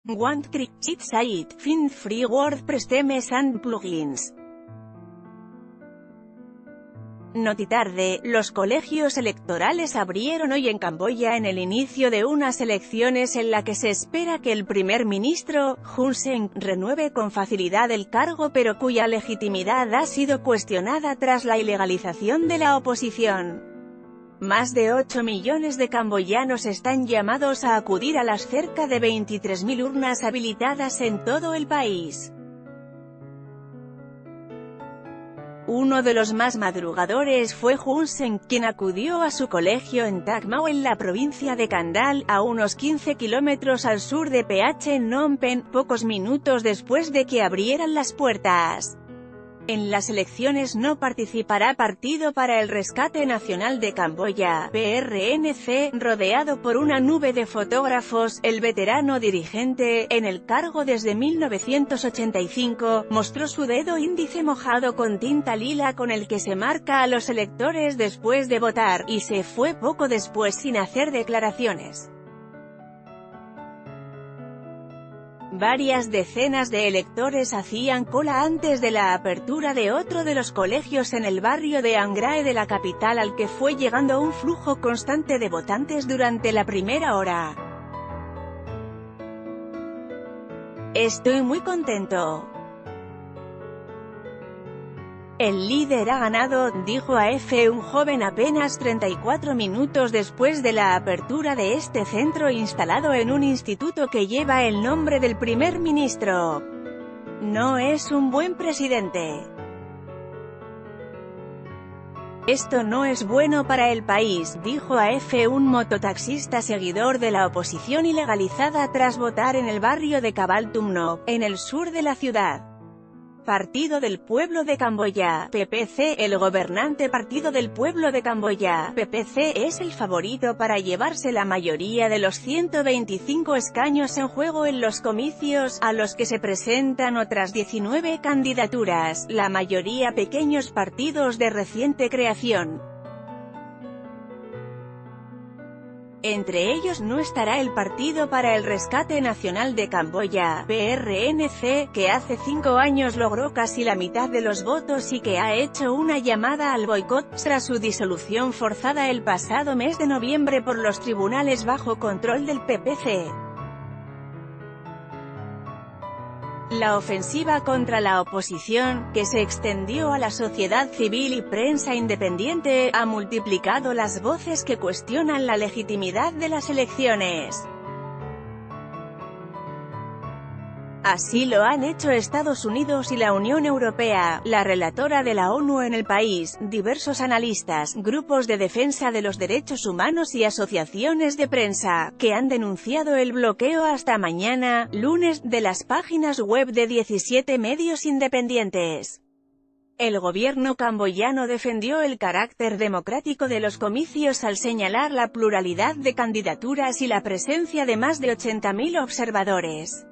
Want Create Site, Find Free WordPress Themes and Plugins. Notitarde, los colegios electorales abrieron hoy en Camboya en el inicio de unas elecciones en la que se espera que el primer ministro, Hun Sen, renueve con facilidad el cargo pero cuya legitimidad ha sido cuestionada tras la ilegalización de la oposición. Más de 8 millones de camboyanos están llamados a acudir a las cerca de 23.000 urnas habilitadas en todo el país. Uno de los más madrugadores fue Hun Sen, quien acudió a su colegio en Tak Mau en la provincia de Kandal, a unos 15 kilómetros al sur de Phnom Penh, pocos minutos después de que abrieran las puertas. En las elecciones no participará Partido para el Rescate Nacional de Camboya, PRNC, rodeado por una nube de fotógrafos. El veterano dirigente, en el cargo desde 1985, mostró su dedo índice mojado con tinta lila con el que se marca a los electores después de votar, y se fue poco después sin hacer declaraciones. Varias decenas de electores hacían cola antes de la apertura de otro de los colegios en el barrio de Angrae de la capital, al que fue llegando un flujo constante de votantes durante la primera hora. Estoy muy contento. El líder ha ganado, dijo a EFE un joven apenas 34 minutos después de la apertura de este centro instalado en un instituto que lleva el nombre del primer ministro. No es un buen presidente. Esto no es bueno para el país, dijo a EFE un mototaxista seguidor de la oposición ilegalizada tras votar en el barrio de Kabal Tumno, en el sur de la ciudad. Partido del Pueblo de Camboya, PPC. El gobernante Partido del Pueblo de Camboya, PPC, es el favorito para llevarse la mayoría de los 125 escaños en juego en los comicios, a los que se presentan otras 19 candidaturas, la mayoría pequeños partidos de reciente creación. Entre ellos no estará el Partido para el Rescate Nacional de Camboya, PRNC, que hace 5 años logró casi la mitad de los votos y que ha hecho una llamada al boicot, tras su disolución forzada el pasado mes de noviembre por los tribunales bajo control del PPC. La ofensiva contra la oposición, que se extendió a la sociedad civil y prensa independiente, ha multiplicado las voces que cuestionan la legitimidad de las elecciones. Así lo han hecho Estados Unidos y la Unión Europea, la relatora de la ONU en el país, diversos analistas, grupos de defensa de los derechos humanos y asociaciones de prensa, que han denunciado el bloqueo hasta mañana, lunes, de las páginas web de 17 medios independientes. El gobierno camboyano defendió el carácter democrático de los comicios al señalar la pluralidad de candidaturas y la presencia de más de 80.000 observadores.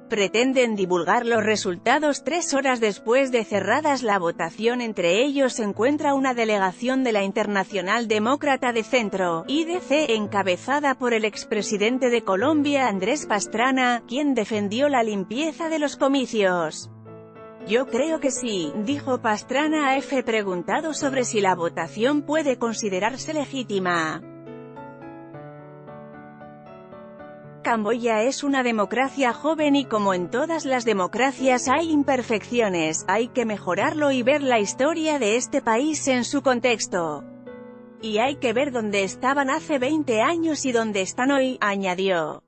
Pretenden divulgar los resultados 3 horas después de cerradas la votación. Entre ellos se encuentra una delegación de la Internacional Demócrata de Centro, IDC, encabezada por el expresidente de Colombia Andrés Pastrana, quien defendió la limpieza de los comicios. Yo creo que sí, dijo Pastrana a EFE preguntado sobre si la votación puede considerarse legítima. Camboya es una democracia joven y como en todas las democracias hay imperfecciones, hay que mejorarlo y ver la historia de este país en su contexto. Y hay que ver dónde estaban hace 20 años y dónde están hoy, añadió.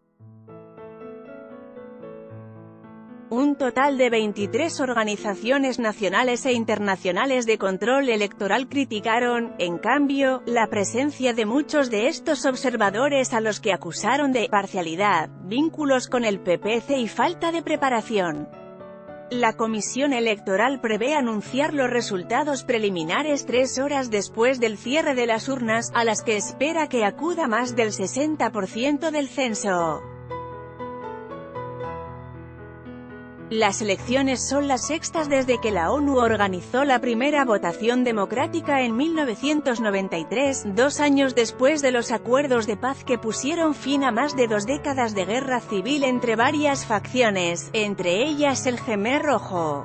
Un total de 23 organizaciones nacionales e internacionales de control electoral criticaron, en cambio, la presencia de muchos de estos observadores a los que acusaron de parcialidad, vínculos con el PPC y falta de preparación. La Comisión Electoral prevé anunciar los resultados preliminares 3 horas después del cierre de las urnas, a las que espera que acuda más del 60% del censo. Las elecciones son las sextas desde que la ONU organizó la primera votación democrática en 1993, 2 años después de los acuerdos de paz que pusieron fin a más de 2 décadas de guerra civil entre varias facciones, entre ellas el Khmer Rojo.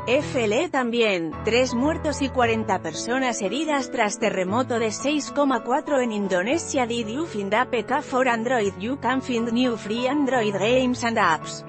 FLE también, 3 muertos y 40 personas heridas tras terremoto de 6,4 en Indonesia. Did you find APK for Android? You can find new free Android games and apps.